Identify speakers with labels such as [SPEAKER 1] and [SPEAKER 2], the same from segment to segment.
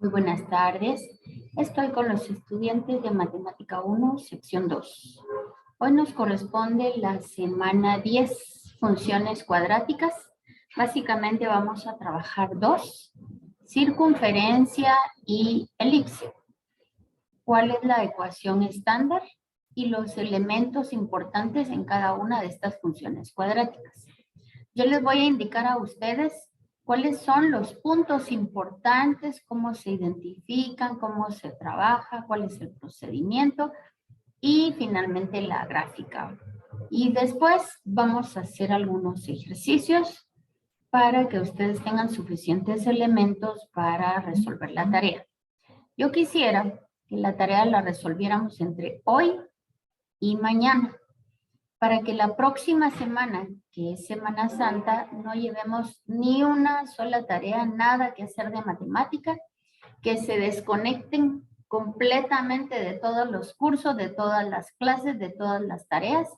[SPEAKER 1] Muy buenas tardes. Estoy con los estudiantes de Matemática 1, sección 2. Hoy nos corresponde la semana 10, funciones cuadráticas. Básicamente vamos a trabajar dos, circunferencia y elipse. ¿Cuál es la ecuación estándar? Y los elementos importantes en cada una de estas funciones cuadráticas. Yo les voy a indicar a ustedes cuáles son los puntos importantes, cómo se identifican, cómo se trabaja, cuál es el procedimiento y finalmente la gráfica. Y después vamos a hacer algunos ejercicios para que ustedes tengan suficientes elementos para resolver la tarea. Yo quisiera que la tarea la resolviéramos entre hoy y mañana, para que la próxima semana, que es Semana Santa, no llevemos ni una sola tarea, nada que hacer de matemática, que se desconecten completamente de todos los cursos, de todas las clases, de todas las tareas,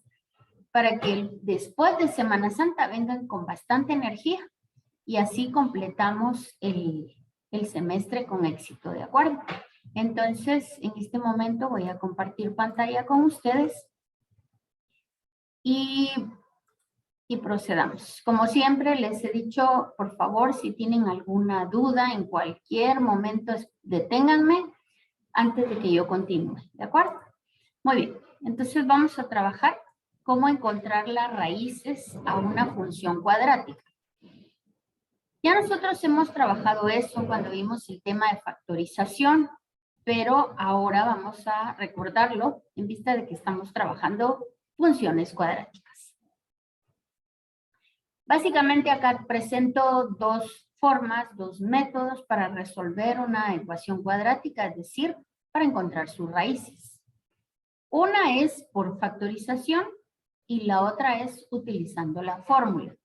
[SPEAKER 1] para que después de Semana Santa vengan con bastante energía y así completamos el semestre con éxito, ¿de acuerdo? Entonces, en este momento voy a compartir pantalla con ustedes y procedamos. Como siempre les he dicho, por favor, si tienen alguna duda en cualquier momento, deténganme antes de que yo continúe, ¿de acuerdo? Muy bien, entonces vamos a trabajar cómo encontrar las raíces a una función cuadrática. Ya nosotros hemos trabajado eso cuando vimos el tema de factorización, pero ahora vamos a recordarlo en vista de que estamos trabajando funciones cuadráticas. Básicamente acá presento dos formas, dos métodos para resolver una ecuación cuadrática, es decir, para encontrar sus raíces. Una es por factorización y la otra es utilizando la fórmula.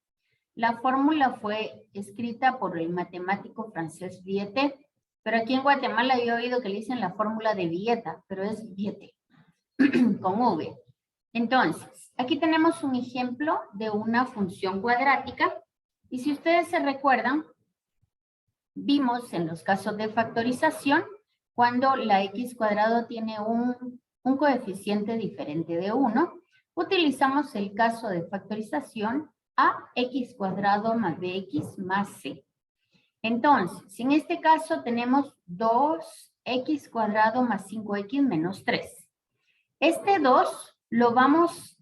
[SPEAKER 1] La fórmula fue escrita por el matemático francés Vieta, pero aquí en Guatemala yo he oído que le dicen la fórmula de Vieta, pero es Vieta, con V. Entonces, aquí tenemos un ejemplo de una función cuadrática y si ustedes se recuerdan, vimos en los casos de factorización cuando la x cuadrado tiene un coeficiente diferente de 1, utilizamos el caso de factorización ax cuadrado más bx más c. Entonces, en este caso tenemos 2x cuadrado más 5x menos 3. Este 2 lo vamos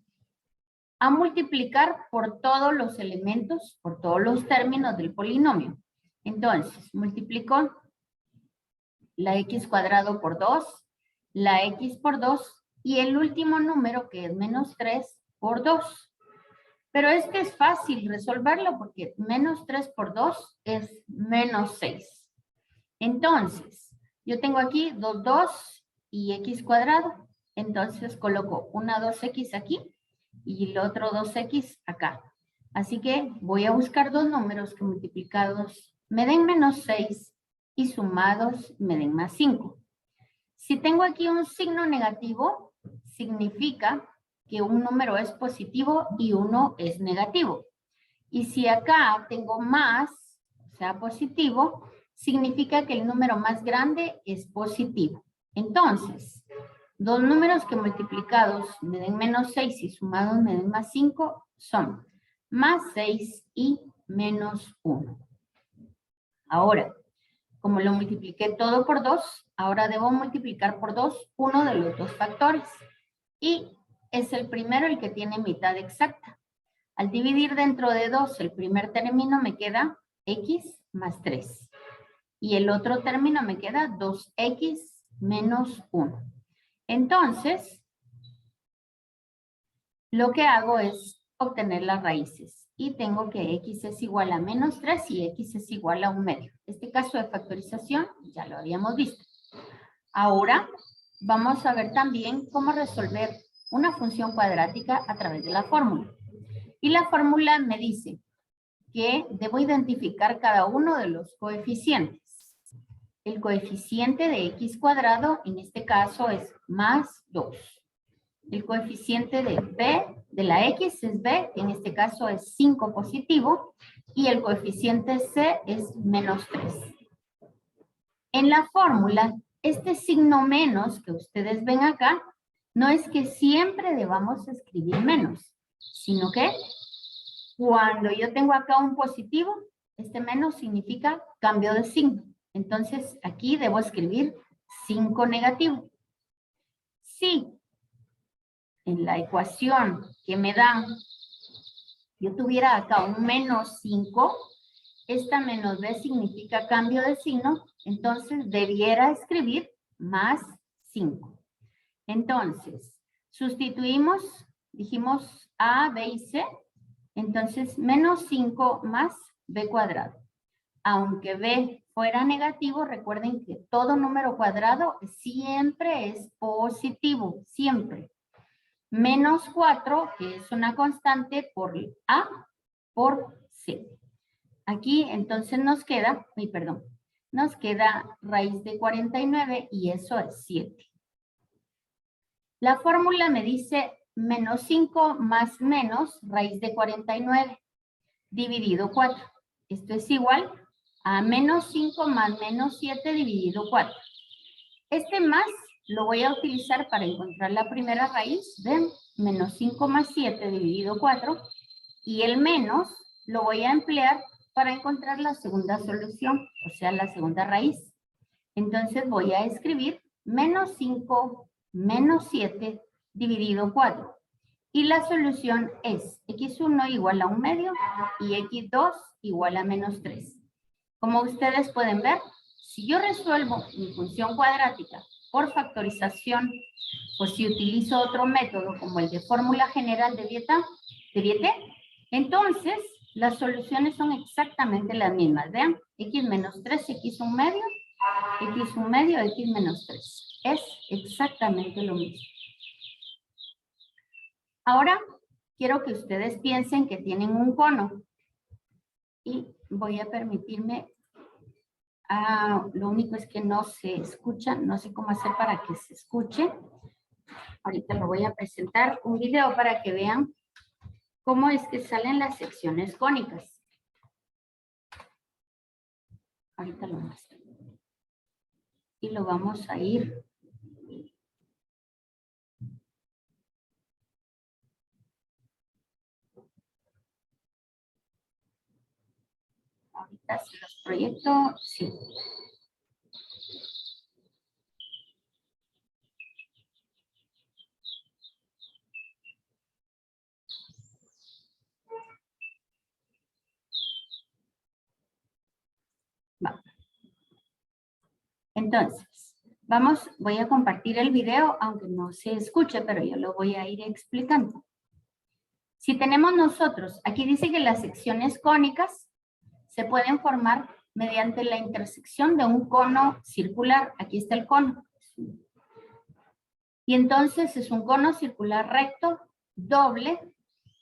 [SPEAKER 1] a multiplicar por todos los elementos, por todos los términos del polinomio. Entonces, multiplico la x cuadrado por 2, la x por 2 y el último número que es menos 3 por 2. Pero este es fácil resolverlo porque menos 3 por 2 es menos 6. Entonces, yo tengo aquí 2 y x cuadrado. Entonces coloco una 2x aquí y el otro 2x acá. Así que voy a buscar dos números que multiplicados me den menos 6 y sumados me den más 5. Si tengo aquí un signo negativo, significa que un número es positivo y uno es negativo. Y si acá tengo más, o sea, positivo, significa que el número más grande es positivo. Entonces, dos números que multiplicados me den menos 6 y sumados me den más 5 son más 6 y menos 1. Ahora, como lo multipliqué todo por 2, ahora debo multiplicar por 2 uno de los dos factores. Y es el primero el que tiene mitad exacta. Al dividir dentro de 2, el primer término me queda x más 3. Y el otro término me queda 2x menos 1. Entonces, lo que hago es obtener las raíces. Y tengo que x es igual a menos 3 y x es igual a 1/2. Este caso de factorización ya lo habíamos visto. Ahora vamos a ver también cómo resolver una función cuadrática a través de la fórmula. Y la fórmula me dice que debo identificar cada uno de los coeficientes. El coeficiente de x cuadrado en este caso es más 2. El coeficiente de b, de la x es b, que en este caso es 5 positivo. Y el coeficiente c es menos 3. En la fórmula, este signo menos que ustedes ven acá, no es que siempre debamos escribir menos, sino que cuando yo tengo acá un positivo, este menos significa cambio de signo. Entonces, aquí debo escribir 5 negativo. Si en la ecuación que me dan, yo tuviera acá un menos 5, esta menos b significa cambio de signo, entonces debiera escribir más 5. Entonces, sustituimos, dijimos a, b y c, entonces menos 5 más b cuadrado. Aunque b fuera negativo, recuerden que todo número cuadrado siempre es positivo, siempre. Menos 4, que es una constante, por a por c. Aquí entonces nos queda, nos queda raíz de 49 y eso es 7. La fórmula me dice menos 5 más menos raíz de 49 dividido 4. Esto es igual a menos 5 más menos 7 dividido 4. Este más lo voy a utilizar para encontrar la primera raíz de menos 5 más 7 dividido 4 y el menos lo voy a emplear para encontrar la segunda solución, o sea, la segunda raíz. Entonces voy a escribir menos 5 menos 7 dividido 4. Y la solución es x1 igual a 1 medio y x2 igual a menos 3. Como ustedes pueden ver, si yo resuelvo mi función cuadrática por factorización, o si utilizo otro método como el de fórmula general de Vieta, entonces las soluciones son exactamente las mismas. Vean, x menos 3, x1 medio, x1 medio, x menos 3. Es exactamente lo mismo. Ahora, quiero que ustedes piensen que tienen un cono. Y voy a permitirme, lo único es que no se escucha, no sé cómo hacer para que se escuche. Ahorita lo voy a presentar un video para que vean cómo es que salen las secciones cónicas. Ahorita lo muestro. Y lo vamos a ir. Ahorita se los proyecto, sí. Va. Entonces, voy a compartir el video, aunque no se escuche, pero yo lo voy a ir explicando. Si tenemos nosotros, aquí dice que las secciones cónicas se pueden formar mediante la intersección de un cono circular. Aquí está el cono. Y entonces es un cono circular recto, doble,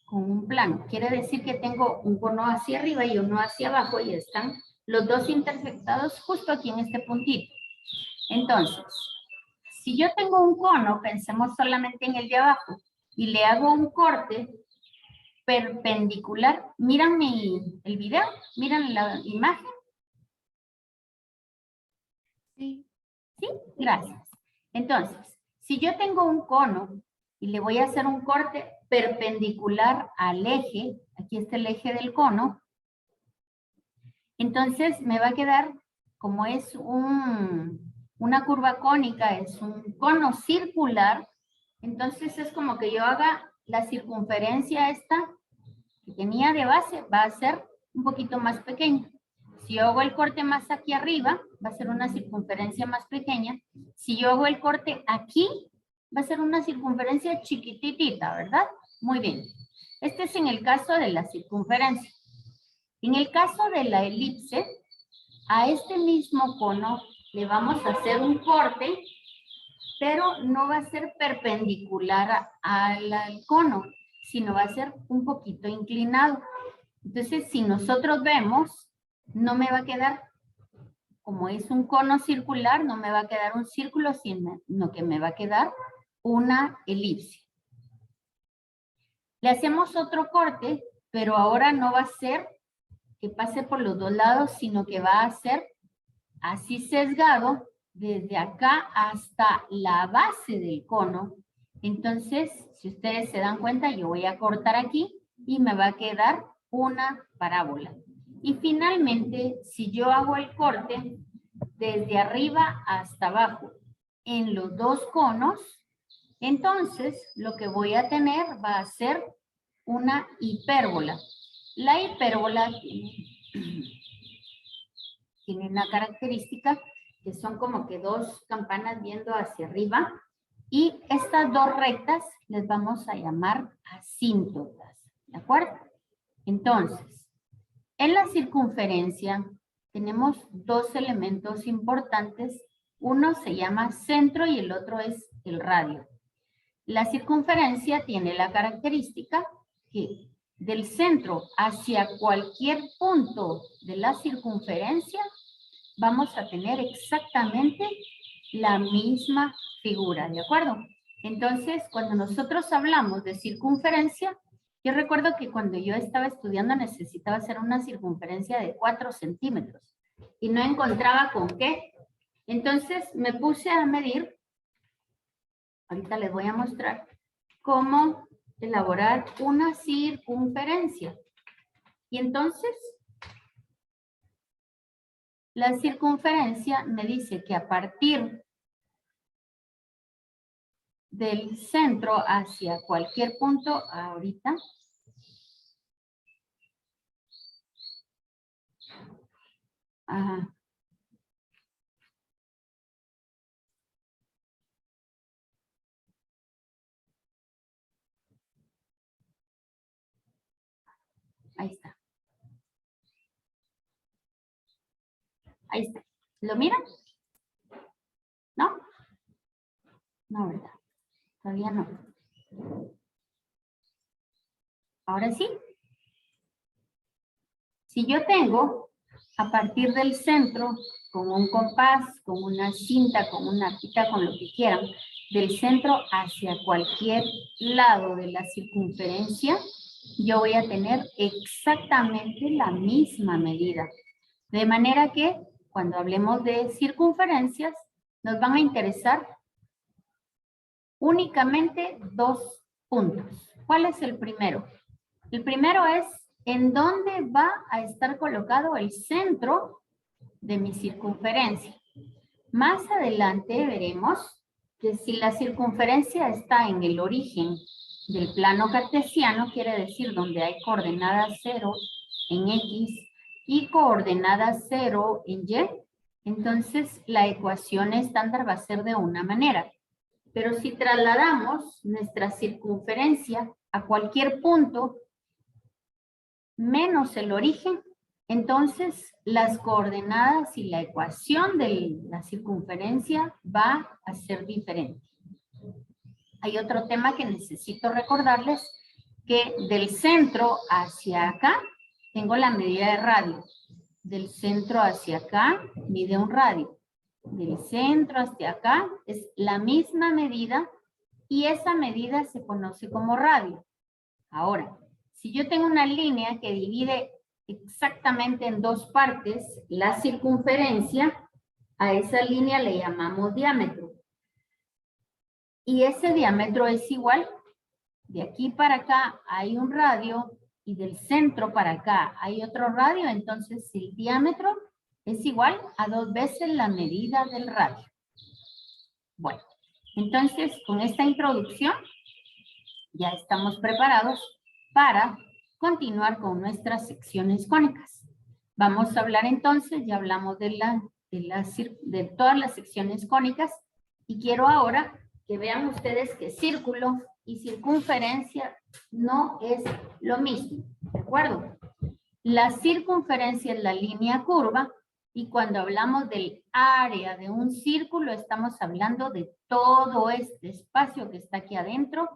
[SPEAKER 1] con un plano. Quiere decir que tengo un cono hacia arriba y uno hacia abajo y están los dos intersectados justo aquí en este puntito. Entonces, si yo tengo un cono, pensemos solamente en el de abajo, y le hago un corte perpendicular. ¿Miran el video? ¿Miran la imagen?
[SPEAKER 2] Sí.
[SPEAKER 1] ¿Sí? Gracias. Entonces, si yo tengo un cono y le voy a hacer un corte perpendicular al eje, aquí está el eje del cono, entonces me va a quedar, como es una curva cónica, es un cono circular, entonces es como que yo haga la circunferencia esta que tenía de base, va a ser un poquito más pequeña. Si yo hago el corte más aquí arriba, va a ser una circunferencia más pequeña. Si yo hago el corte aquí, va a ser una circunferencia chiquititita, ¿verdad? Muy bien. Este es en el caso de la circunferencia. En el caso de la elipse, a este mismo cono le vamos a hacer un corte, pero no va a ser perpendicular al cono, sino va a ser un poquito inclinado. Entonces, si nosotros vemos, no me va a quedar, como es un cono circular, no me va a quedar un círculo, sino que me va a quedar una elipse. Le hacemos otro corte, pero ahora no va a ser que pase por los dos lados, sino que va a ser así sesgado desde acá hasta la base del cono. Entonces, si ustedes se dan cuenta, yo voy a cortar aquí y me va a quedar una parábola. Y finalmente, si yo hago el corte desde arriba hasta abajo en los dos conos, entonces lo que voy a tener va a ser una hipérbola. La hipérbola tiene una característica que son como que dos campanas viendo hacia arriba y estas dos rectas les vamos a llamar asíntotas, ¿de acuerdo? Entonces, en la circunferencia tenemos dos elementos importantes. Uno se llama centro y el otro es el radio. La circunferencia tiene la característica que del centro hacia cualquier punto de la circunferencia vamos a tener exactamente la misma figura, ¿de acuerdo? Entonces, cuando nosotros hablamos de circunferencia, yo recuerdo que cuando yo estaba estudiando necesitaba hacer una circunferencia de 4 centímetros y no encontraba con qué. Entonces me puse a medir, ahorita les voy a mostrar cómo elaborar una circunferencia. Y entonces, la circunferencia me dice que a partir del centro hacia cualquier punto, ahorita, ajá, ahí está. Ahí está. ¿Lo miran? ¿No? No, ¿verdad? Todavía no. Ahora sí. Si yo tengo a partir del centro, con un compás, con una cinta, con una pita, con lo que quieran, del centro hacia cualquier lado de la circunferencia, yo voy a tener exactamente la misma medida. De manera que cuando hablemos de circunferencias, nos van a interesar únicamente dos puntos. ¿Cuál es el primero? El primero es en dónde va a estar colocado el centro de mi circunferencia. Más adelante veremos que si la circunferencia está en el origen del plano cartesiano, quiere decir donde hay coordenada 0 en X y coordenada 0 en Y, entonces la ecuación estándar va a ser de una manera. Pero si trasladamos nuestra circunferencia a cualquier punto menos el origen, entonces las coordenadas y la ecuación de la circunferencia va a ser diferente. Hay otro tema que necesito recordarles, que del centro hacia acá tengo la medida de radio. Del centro hacia acá mide un radio. Del centro hacia acá es la misma medida y esa medida se conoce como radio. Ahora, si yo tengo una línea que divide exactamente en dos partes la circunferencia, a esa línea le llamamos diámetro. Y ese diámetro es igual, de aquí para acá hay un radio y del centro para acá hay otro radio, entonces el diámetro es igual a 2 veces la medida del radio. Bueno, entonces con esta introducción ya estamos preparados para continuar con nuestras secciones cónicas. Vamos a hablar entonces, ya hablamos de todas las secciones cónicas y quiero ahora que vean ustedes que círculo y circunferencia no es lo mismo, ¿de acuerdo? La circunferencia es la línea curva y cuando hablamos del área de un círculo estamos hablando de todo este espacio que está aquí adentro,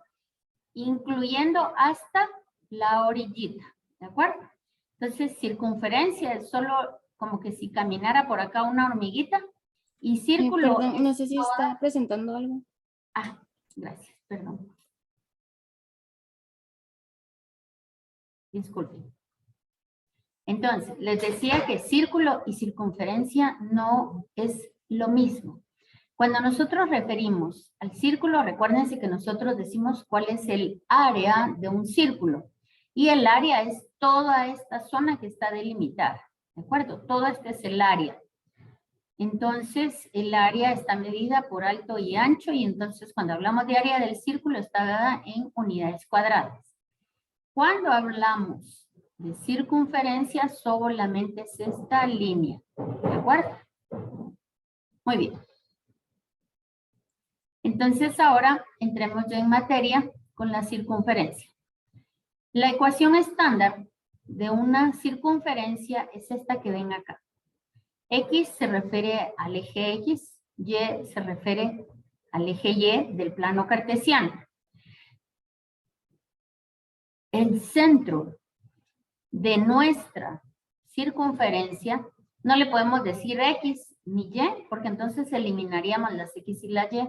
[SPEAKER 1] incluyendo hasta la orillita, ¿de acuerdo? Entonces, circunferencia es solo como que si caminara por acá una hormiguita y círculo...
[SPEAKER 2] Perdón, no sé si está presentando algo.
[SPEAKER 1] Ah, gracias, perdón. Disculpen. Entonces, les decía que círculo y circunferencia no es lo mismo. Cuando nosotros referimos al círculo, recuérdense que nosotros decimos cuál es el área de un círculo. Y el área es toda esta zona que está delimitada. ¿De acuerdo? Todo este es el área. Entonces, el área está medida por alto y ancho. Y entonces, cuando hablamos de área del círculo, está dada en unidades cuadradas. Cuando hablamos de circunferencia, solamente es esta línea. ¿De acuerdo? Muy bien. Entonces ahora entremos ya en materia con la circunferencia. La ecuación estándar de una circunferencia es esta que ven acá. X se refiere al eje X, Y se refiere al eje Y del plano cartesiano. El centro de nuestra circunferencia, no le podemos decir X ni Y, porque entonces eliminaríamos las X y las Y.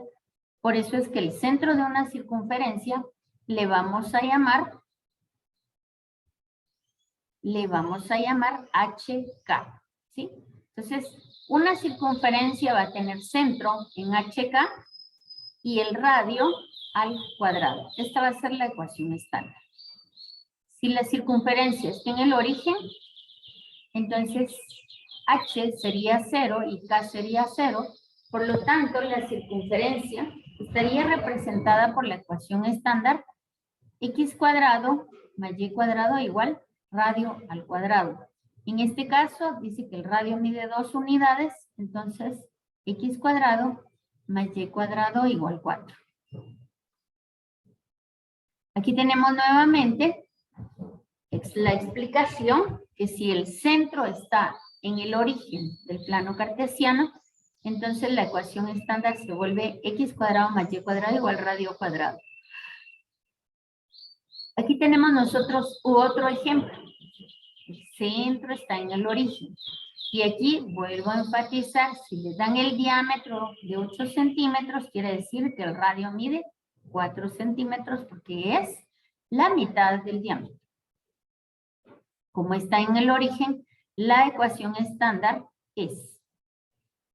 [SPEAKER 1] Por eso es que el centro de una circunferencia le vamos a llamar HK, ¿sí? Entonces, una circunferencia va a tener centro en HK y el radio al cuadrado. Esta va a ser la ecuación estándar. Si la circunferencia está en el origen, entonces H sería 0 y K sería 0. Por lo tanto, la circunferencia estaría representada por la ecuación estándar X cuadrado más Y cuadrado igual radio al cuadrado. En este caso, dice que el radio mide 2 unidades, entonces X cuadrado más Y cuadrado igual 4. Aquí tenemos nuevamente la explicación que si el centro está en el origen del plano cartesiano, entonces la ecuación estándar se vuelve X cuadrado más Y cuadrado igual radio cuadrado. Aquí tenemos nosotros otro ejemplo. El centro está en el origen. Y aquí vuelvo a enfatizar, si les dan el diámetro de 8 centímetros, quiere decir que el radio mide 4 centímetros porque es la mitad del diámetro. Como está en el origen, la ecuación estándar es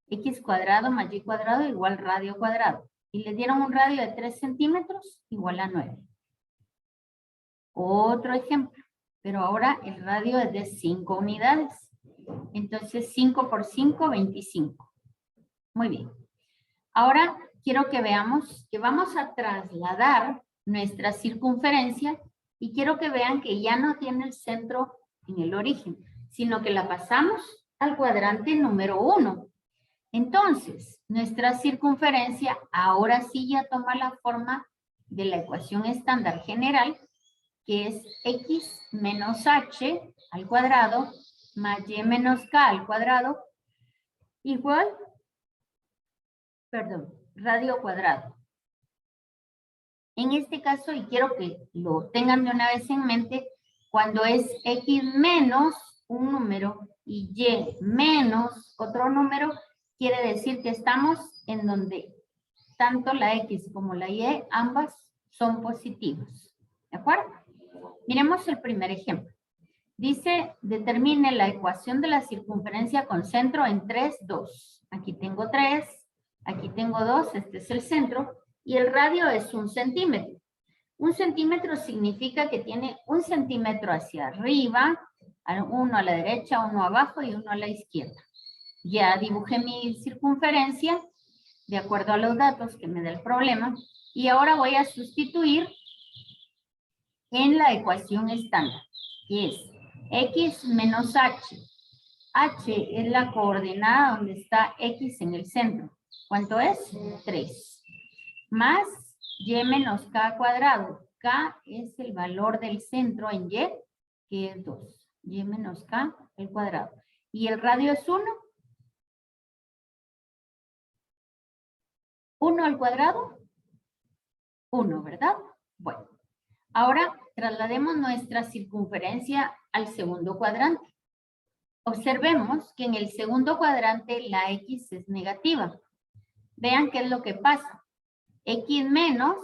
[SPEAKER 1] X cuadrado más Y cuadrado igual radio cuadrado. Y le dieron un radio de 3 centímetros igual a 9. Otro ejemplo, pero ahora el radio es de 5 unidades. Entonces 5 por 5, 25. Muy bien. Ahora quiero que veamos que vamos a trasladar nuestra circunferencia y quiero que vean que ya no tiene el centro en el origen, sino que la pasamos al cuadrante número 1. Entonces, nuestra circunferencia ahora sí ya toma la forma de la ecuación estándar general, que es X menos H al cuadrado más Y menos K al cuadrado igual, radio cuadrado. En este caso, y quiero que lo tengan de una vez en mente, cuando es X menos un número y Y menos otro número, quiere decir que estamos en donde tanto la X como la Y, ambas son positivas. ¿De acuerdo? Miremos el primer ejemplo. Dice, determine la ecuación de la circunferencia con centro en 3, 2. Aquí tengo 3, aquí tengo 2, este es el centro, y el radio es 1 centímetro. 1 centímetro significa que tiene 1 centímetro hacia arriba, 1 a la derecha, 1 abajo y 1 a la izquierda. Ya dibujé mi circunferencia de acuerdo a los datos que me da el problema, y ahora voy a sustituir en la ecuación estándar, que es X menos H. H es la coordenada donde está X en el centro. ¿Cuánto es? 3. Más Y menos K cuadrado. K es el valor del centro en Y, que es 2. Y menos K el cuadrado. ¿Y el radio es 1? 1 al cuadrado. 1, ¿verdad? Bueno. Ahora traslademos nuestra circunferencia al segundo cuadrante. Observemos que en el segundo cuadrante la X es negativa. Vean qué es lo que pasa. X menos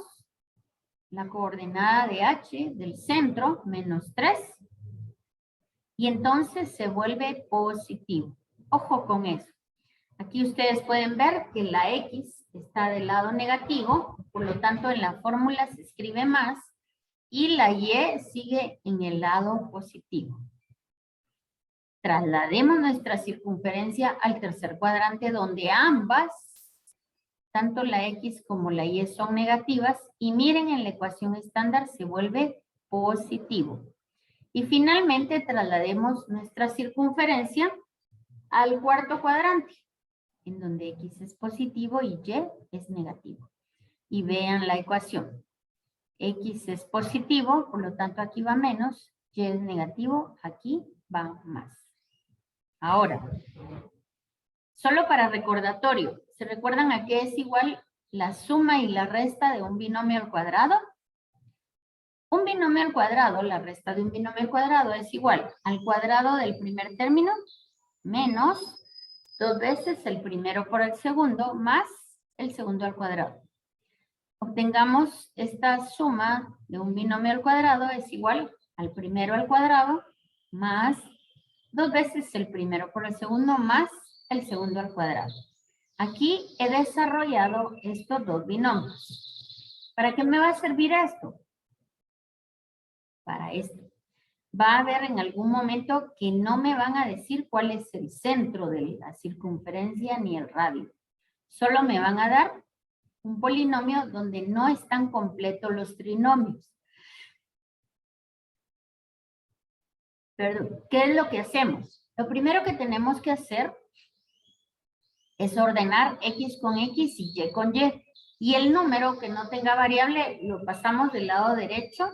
[SPEAKER 1] la coordenada de H del centro, menos 3. y entonces se vuelve positivo. Ojo con eso. Aquí ustedes pueden ver que la X está del lado negativo, por lo tanto en la fórmula se escribe más y la Y sigue en el lado positivo. Traslademos nuestra circunferencia al tercer cuadrante donde ambas, tanto la X como la Y son negativas y miren en la ecuación estándar se vuelve positivo. Y finalmente traslademos nuestra circunferencia al cuarto cuadrante, en donde X es positivo y Y es negativo. Y vean la ecuación. X es positivo, por lo tanto aquí va menos, Y es negativo, aquí va más. Ahora, solo para recordatorio, ¿se recuerdan a qué es igual la suma y la resta de un binomio al cuadrado? Un binomio al cuadrado, la resta de un binomio al cuadrado es igual al cuadrado del primer término menos 2 veces el primero por el segundo más el segundo al cuadrado. Obtengamos esta suma de un binomio al cuadrado es igual al primero al cuadrado más 2 veces el primero por el segundo más el segundo al cuadrado. Aquí he desarrollado estos dos binomios. ¿Para qué me va a servir esto? Para esto. Va a haber en algún momento que no me van a decir cuál es el centro de la circunferencia ni el radio. Solo me van a dar un polinomio donde no están completos los trinomios. Perdón, ¿qué es lo que hacemos? Lo primero que tenemos que hacer es ordenar X con X y Y con Y. Y el número que no tenga variable lo pasamos del lado derecho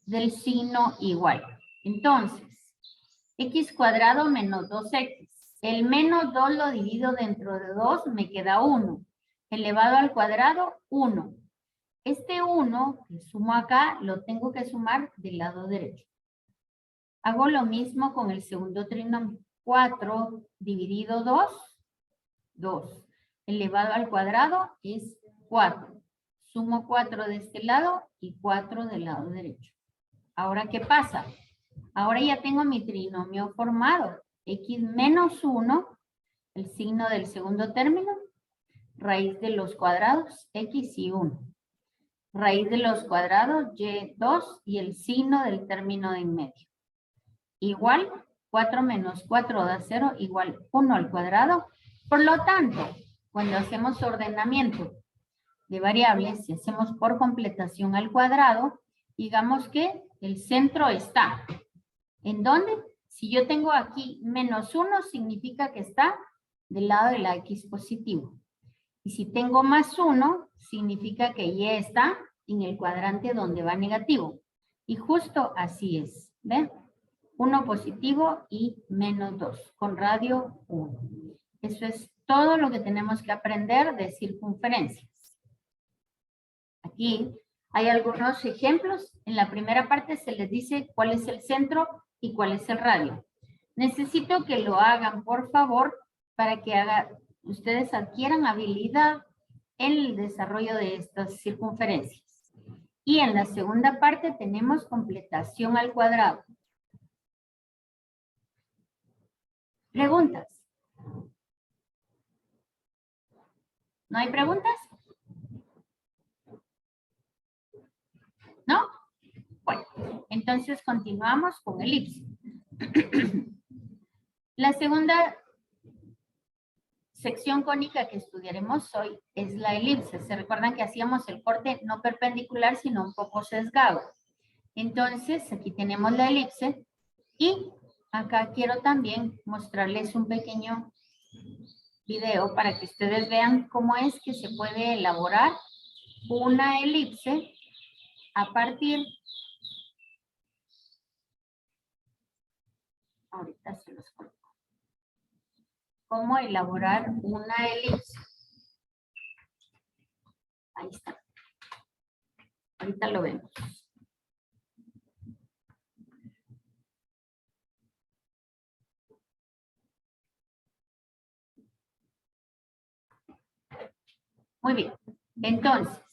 [SPEAKER 1] del signo igual. Entonces, X cuadrado menos 2X. El menos 2 lo divido dentro de 2, me queda 1. Elevado al cuadrado, 1. Este 1 que sumo acá, lo tengo que sumar del lado derecho. Hago lo mismo con el segundo trinomio. 4 dividido 2, 2. Elevado al cuadrado es 4. Sumo 4 de este lado y 4 del lado derecho. Ahora, ¿qué pasa? Ahora ya tengo mi trinomio formado. X menos 1, el signo del segundo término, raíz de los cuadrados, X y 1. Raíz de los cuadrados, Y2 y el signo del término de en medio. Igual, 4 menos 4 da 0, igual 1 al cuadrado. Por lo tanto, cuando hacemos ordenamiento de variables, si hacemos por completación al cuadrado, digamos que el centro está. ¿En dónde? Si yo tengo aquí menos 1, significa que está del lado de la X positivo. Y si tengo más 1, significa que Y está en el cuadrante donde va negativo. Y justo así es. ¿Ven? 1 positivo y menos 2, con radio 1. Eso es todo lo que tenemos que aprender de circunferencias. Aquí hay algunos ejemplos. En la primera parte se les dice cuál es el centro y cuál es el radio. Necesito que lo hagan, por favor, para que ustedes adquieran habilidad en el desarrollo de estas circunferencias. Y en la segunda parte tenemos completación al cuadrado. ¿Preguntas? ¿No hay preguntas? ¿No? Bueno, entonces continuamos con elipse. La segunda sección cónica que estudiaremos hoy es la elipse. Se recuerdan que hacíamos el corte no perpendicular, sino un poco sesgado. Entonces, aquí tenemos la elipse y acá quiero también mostrarles un pequeño video para que ustedes vean cómo es que se puede elaborar una elipse a partir. Ahorita se los coloco. Cómo elaborar una elipse. Ahí está. Ahorita lo vemos. Muy bien. Entonces,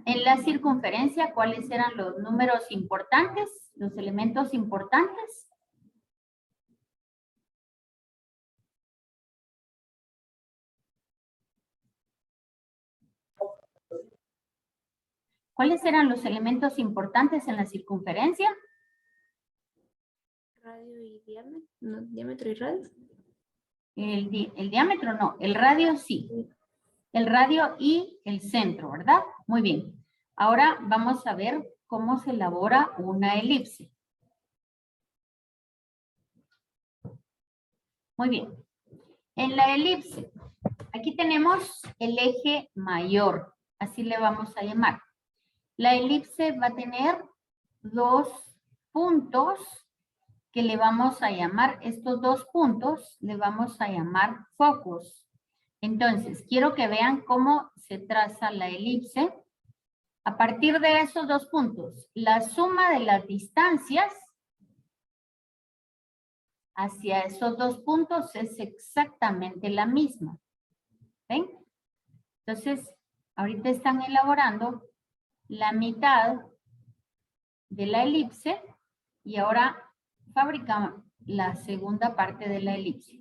[SPEAKER 1] en la circunferencia, ¿cuáles eran los números importantes? Los elementos importantes. ¿Cuáles eran los elementos importantes en la circunferencia?
[SPEAKER 2] Radio y diámetro. No, diámetro y radio.
[SPEAKER 1] El diámetro no, el radio sí. El radio y el centro, ¿verdad? Muy bien. Ahora vamos a ver cómo se elabora una elipse. Muy bien. En la elipse, aquí tenemos el eje mayor, así le vamos a llamar. La elipse va a tener dos puntos que le vamos a llamar, estos dos puntos le vamos a llamar focos. Entonces, quiero que vean cómo se traza la elipse. A partir de esos dos puntos, la suma de las distancias hacia esos dos puntos es exactamente la misma. ¿Ven? Entonces, ahorita están elaborando la mitad de la elipse y ahora fabrican la segunda parte de la elipse.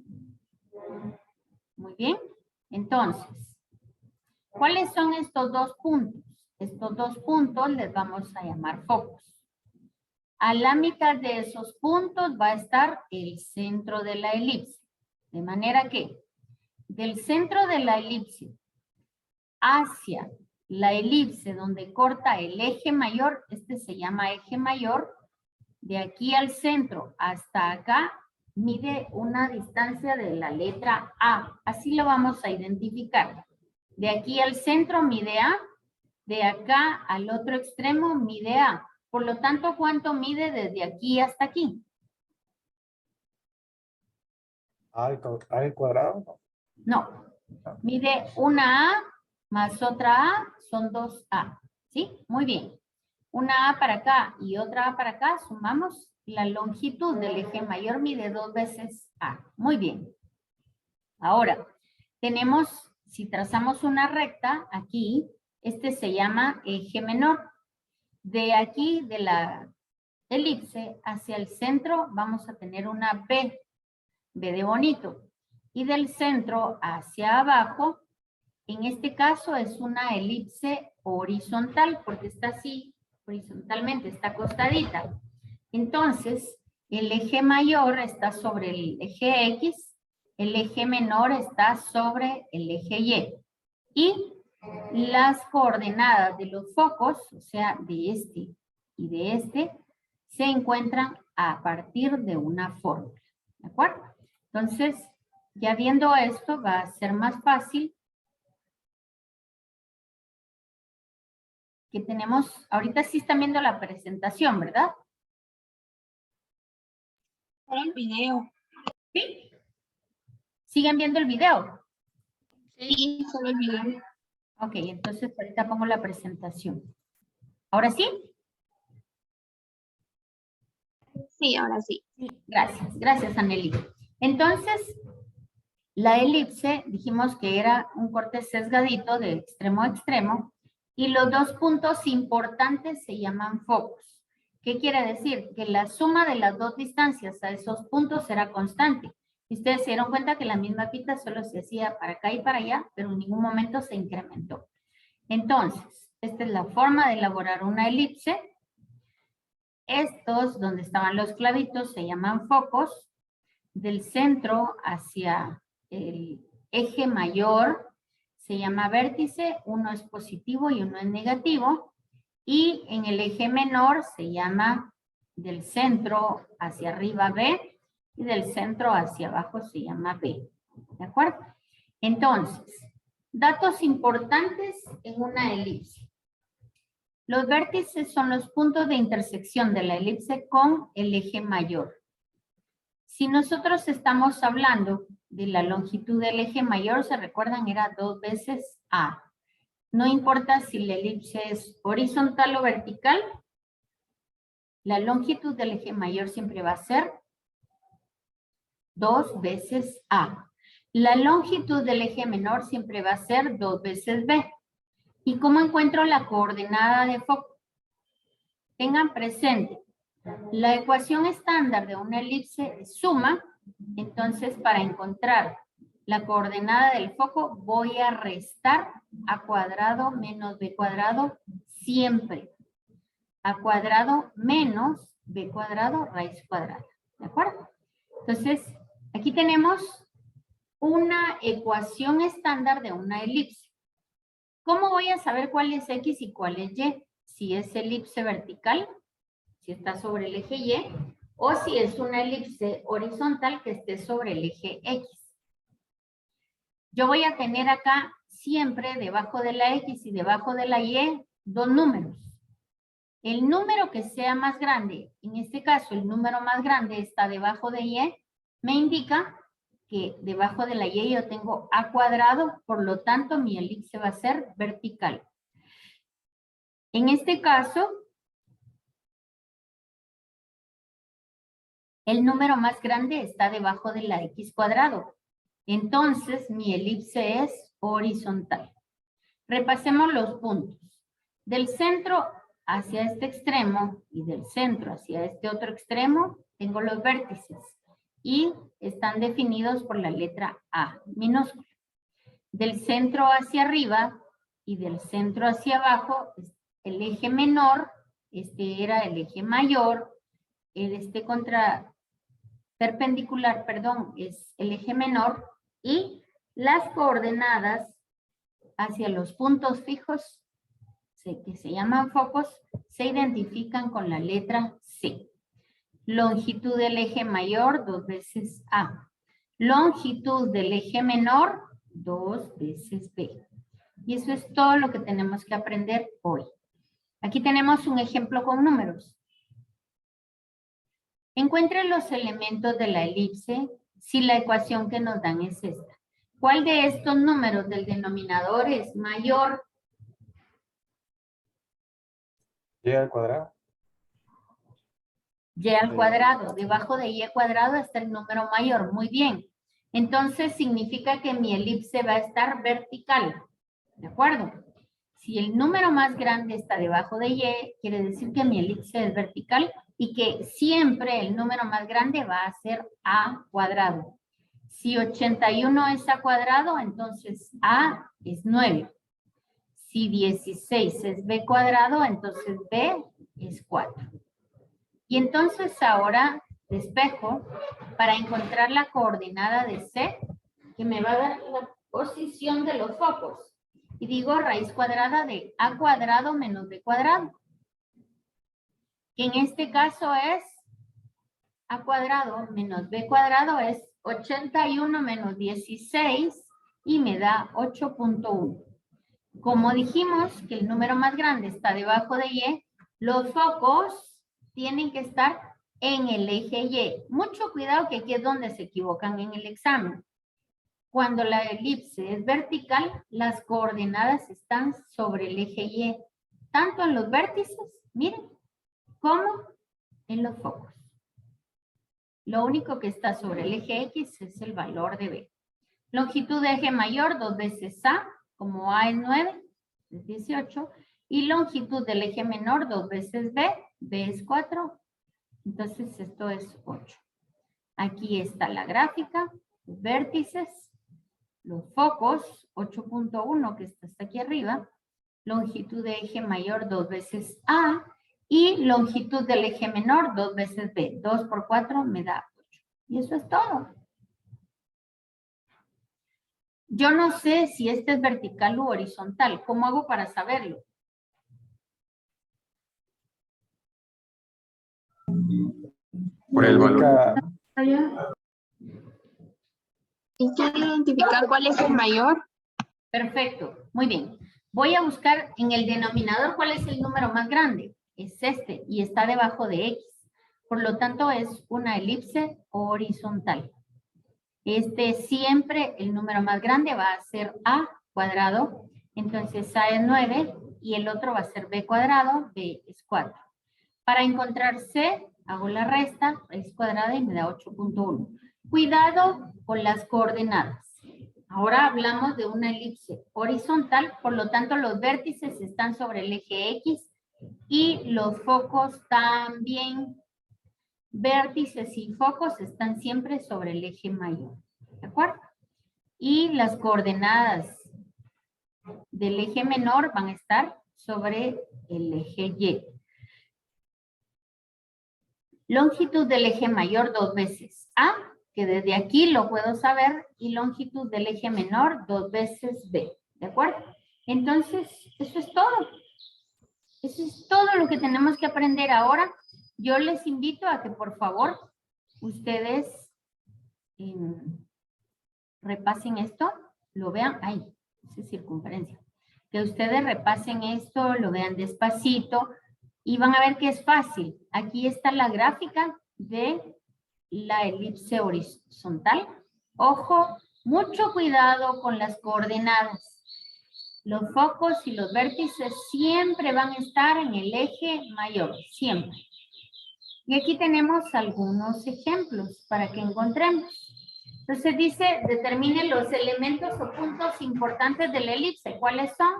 [SPEAKER 1] Muy bien. Entonces, ¿cuáles son estos dos puntos? Estos dos puntos les vamos a llamar focos. A la mitad de esos puntos va a estar el centro de la elipse. De manera que del centro de la elipse hacia la elipse donde corta el eje mayor, este se llama eje mayor, de aquí al centro hasta acá mide una distancia de la letra A. Así lo vamos a identificar. De aquí al centro mide A, de acá al otro extremo mide A. Por lo tanto, ¿cuánto mide desde aquí hasta aquí?
[SPEAKER 3] A al cuadrado.
[SPEAKER 1] No, mide una A más otra A, son dos A. ¿Sí? Muy bien. Una A para acá y otra A para acá, sumamos la longitud del eje mayor, mide 2 veces A. Muy bien. Ahora, tenemos, si trazamos una recta, aquí, este se llama eje menor. De aquí, de la elipse, hacia el centro, vamos a tener una B, B de bonito. Y del centro hacia abajo, en este caso es una elipse horizontal, porque está así, horizontalmente, está acostadita. Entonces, el eje mayor está sobre el eje X, el eje menor está sobre el eje Y. Y las coordenadas de los focos, o sea, de este y de este, se encuentran a partir de una fórmula. ¿De acuerdo? Entonces, ya viendo esto, va a ser más fácil. Que tenemos, ahorita sí están viendo la presentación, ¿verdad?
[SPEAKER 2] El video.
[SPEAKER 1] ¿Sí? ¿Siguen viendo el video?
[SPEAKER 2] Sí, solo el video.
[SPEAKER 1] Ok, entonces ahorita pongo la presentación. ¿Ahora sí?
[SPEAKER 2] Sí, ahora sí.
[SPEAKER 1] Gracias, gracias, Anneli. Entonces, la elipse, dijimos que era un corte sesgadito de extremo a extremo, y los dos puntos importantes se llaman focos. ¿Qué quiere decir? Que la suma de las dos distancias a esos puntos será constante. Ustedes se dieron cuenta que la misma pita solo se hacía para acá y para allá, pero en ningún momento se incrementó. Entonces, esta es la forma de elaborar una elipse. Estos, donde estaban los clavitos, se llaman focos. Del centro hacia el eje mayor se llama vértice, uno es positivo y uno es negativo. Y en el eje menor se llama del centro hacia arriba B y del centro hacia abajo se llama B. ¿De acuerdo? Entonces, datos importantes en una elipse. Los vértices son los puntos de intersección de la elipse con el eje mayor. Si nosotros estamos hablando de la longitud del eje mayor, se recuerdan, era 2 veces A. No importa si la elipse es horizontal o vertical, la longitud del eje mayor siempre va a ser 2 veces A. La longitud del eje menor siempre va a ser 2 veces B. ¿Y cómo encuentro la coordenada de foco? Tengan presente, la ecuación estándar de una elipse es suma, entonces para encontrar la coordenada del foco voy a restar A cuadrado menos B cuadrado siempre. A cuadrado menos b cuadrado raíz cuadrada. ¿De acuerdo? Entonces, aquí tenemos una ecuación estándar de una elipse. ¿Cómo voy a saber cuál es X y cuál es Y? Si es elipse vertical, si está sobre el eje Y, o si es una elipse horizontal que esté sobre el eje X. Yo voy a tener acá siempre debajo de la X y debajo de la Y dos números. El número que sea más grande, en este caso el número más grande está debajo de Y, me indica que debajo de la Y yo tengo A cuadrado, por lo tanto mi elipse va a ser vertical. En este caso, el número más grande está debajo de la X cuadrado. Entonces mi elipse es horizontal. Repasemos los puntos. Del centro hacia este extremo y del centro hacia este otro extremo, tengo los vértices y están definidos por la letra A minúscula. Del centro hacia arriba y del centro hacia abajo, el eje menor, este era el eje mayor, perpendicular, perdón, es el eje menor y las coordenadas hacia los puntos fijos que se llaman focos, se identifican con la letra C. Longitud del eje mayor, 2 veces A. Longitud del eje menor, 2 veces B. Y eso es todo lo que tenemos que aprender hoy. Aquí tenemos un ejemplo con números. Encuentre los elementos de la elipse si la ecuación que nos dan es esta. ¿Cuál de estos números del denominador es mayor?
[SPEAKER 3] Y al cuadrado.
[SPEAKER 1] Y al cuadrado. Debajo de Y cuadrado está el número mayor. Muy bien. Entonces significa que mi elipse va a estar vertical. ¿De acuerdo? Si el número más grande está debajo de Y, quiere decir que mi elipse es vertical y que siempre el número más grande va a ser A cuadrado. Si 81 es A cuadrado, entonces A es 9. Si 16 es B cuadrado, entonces B es 4. Y entonces ahora despejo para encontrar la coordenada de C, que me va a dar la posición de los focos. Y digo raíz cuadrada de A cuadrado menos B cuadrado. Que en este caso es A cuadrado menos B cuadrado es 81 menos 16 y me da 8.1. Como dijimos que el número más grande está debajo de Y, los focos tienen que estar en el eje Y. Mucho cuidado que aquí es donde se equivocan en el examen. Cuando la elipse es vertical, las coordenadas están sobre el eje Y, tanto en los vértices, miren, como en los focos. Lo único que está sobre el eje X es el valor de B. Longitud de eje mayor, 2 veces A, como A es 9, es 18. Y longitud del eje menor, 2 veces B, B es 4. Entonces esto es 8. Aquí está la gráfica, los vértices, los focos, 8.1 que está hasta aquí arriba. Longitud de eje mayor, 2 veces A. Y longitud del eje menor, 2 veces B. 2 por 4 me da 8. Y eso es todo. Yo no sé si este es vertical u horizontal. ¿Cómo hago para saberlo?
[SPEAKER 4] Por el valor.
[SPEAKER 2] ¿Y quiere identificar cuál es el mayor?
[SPEAKER 1] Perfecto, muy bien. Voy a buscar en el denominador cuál es el número más grande. Es este y está debajo de X. Por lo tanto, es una elipse horizontal. Siempre el número más grande va a ser A cuadrado. Entonces A es 9 y el otro va a ser B cuadrado. B es 4. Para encontrar C, hago la resta, raíz cuadrada y me da 8.1. Cuidado con las coordenadas. Ahora hablamos de una elipse horizontal, por lo tanto los vértices están sobre el eje X y los focos también. Vértices y focos están siempre sobre el eje mayor. ¿De acuerdo? Y las coordenadas del eje menor van a estar sobre el eje Y. Longitud del eje mayor 2 veces A, que desde aquí lo puedo saber, y longitud del eje menor 2 veces B. ¿De acuerdo? Entonces, eso es todo. Eso es todo lo que tenemos que aprender ahora. Yo les invito a que por favor ustedes repasen esto, lo vean, esa es circunferencia. Que ustedes repasen esto, lo vean despacito y van a ver que es fácil. Aquí está la gráfica de la elipse horizontal. Ojo, mucho cuidado con las coordenadas. Los focos y los vértices siempre van a estar en el eje mayor, siempre. Y aquí tenemos algunos ejemplos para que encontremos. Entonces dice, determine los elementos o puntos importantes de la elipse. ¿Cuáles son?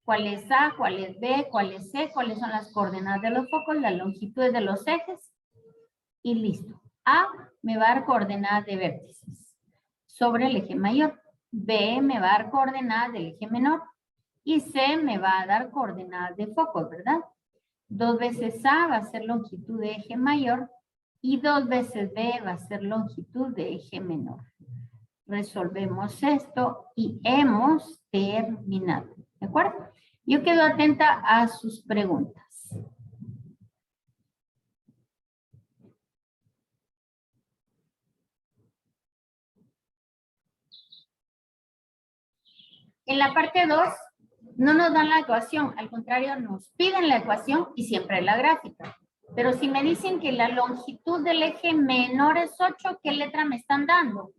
[SPEAKER 1] ¿Cuál es A? ¿Cuál es B? ¿Cuál es C? ¿Cuáles son las coordenadas de los focos? Las longitudes de los ejes. Y listo. A me va a dar coordenadas de vértices sobre el eje mayor. B me va a dar coordenadas del eje menor. Y C me va a dar coordenadas de focos, ¿verdad? 2 veces A va a ser longitud de eje mayor. Y 2 veces B va a ser longitud de eje menor. Resolvemos esto y hemos terminado. ¿De acuerdo? Yo quedo atenta a sus preguntas. En la parte 2 no nos dan la ecuación, al contrario nos piden la ecuación y siempre la gráfica. Pero si me dicen que la longitud del eje menor es 8, ¿qué letra me están dando?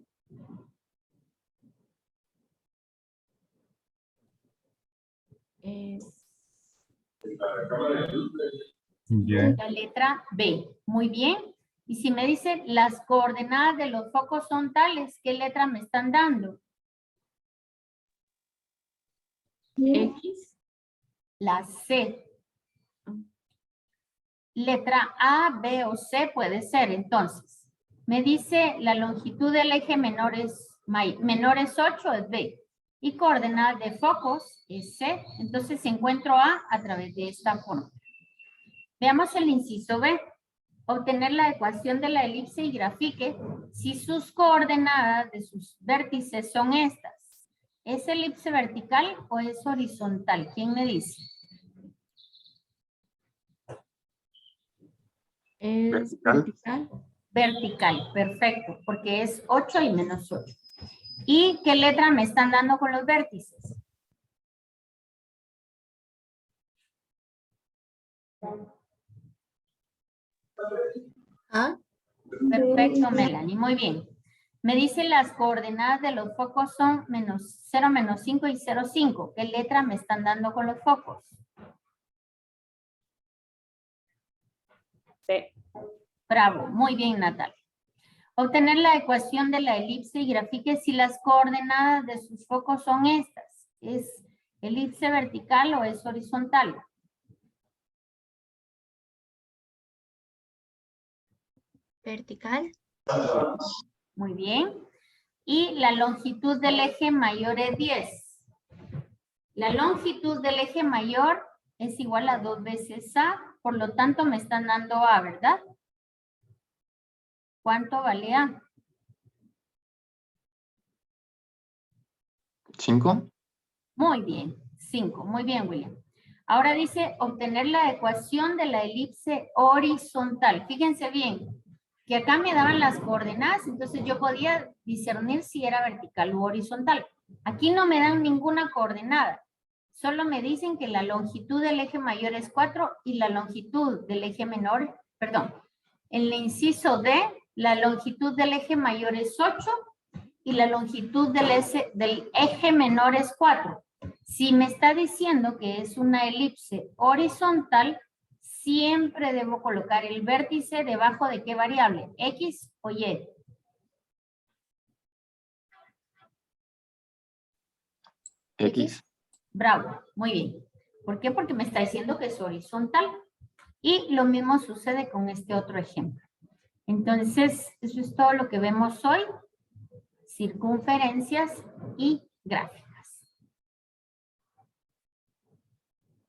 [SPEAKER 1] La letra B. Muy bien. Y si me dicen las coordenadas de los focos son tales, ¿qué letra me están dando? X. La C. Letra A, B o C puede ser. Entonces, me dice la longitud del eje menor es 8, es B. Y coordenada de focos es C. Entonces, si encuentro a través de esta forma. Veamos el inciso B. Obtener la ecuación de la elipse y grafique si sus coordenadas de sus vértices son estas. ¿Es elipse vertical o es horizontal? ¿Quién me dice?
[SPEAKER 2] Es vertical.
[SPEAKER 1] Vertical, perfecto, porque es 8 y menos 8. ¿Y qué letra me están dando con los vértices?
[SPEAKER 2] A.
[SPEAKER 1] Perfecto, Melanie, muy bien. Me dice las coordenadas de los focos son -0, -5 y 0, 5. ¿Qué letra me están dando con los focos?
[SPEAKER 2] C.
[SPEAKER 1] Bravo, muy bien, Natalia. Obtener la ecuación de la elipse y grafique si las coordenadas de sus focos son estas. ¿Es elipse vertical o es horizontal?
[SPEAKER 2] Vertical.
[SPEAKER 1] Muy bien. Y la longitud del eje mayor es 10. La longitud del eje mayor es igual a 2 veces A, por lo tanto me están dando A, ¿verdad? ¿Cuánto vale A?
[SPEAKER 4] 5.
[SPEAKER 1] Muy bien, 5. Muy bien, William. Ahora dice obtener la ecuación de la elipse horizontal. Fíjense bien, que acá me daban las coordenadas, entonces yo podía discernir si era vertical u horizontal. Aquí no me dan ninguna coordenada. Solo me dicen que la longitud del eje mayor es 4 y la longitud del eje menor, perdón, en el inciso D, la longitud del eje mayor es 8 y la longitud del eje menor es 4. Si me está diciendo que es una elipse horizontal, siempre debo colocar el vértice debajo de qué variable, X o Y.
[SPEAKER 4] X.
[SPEAKER 1] Bravo, muy bien. ¿Por qué? Porque me está diciendo que es horizontal. Y lo mismo sucede con este otro ejemplo. Entonces, eso es todo lo que vemos hoy. Circunferencias y gráficos.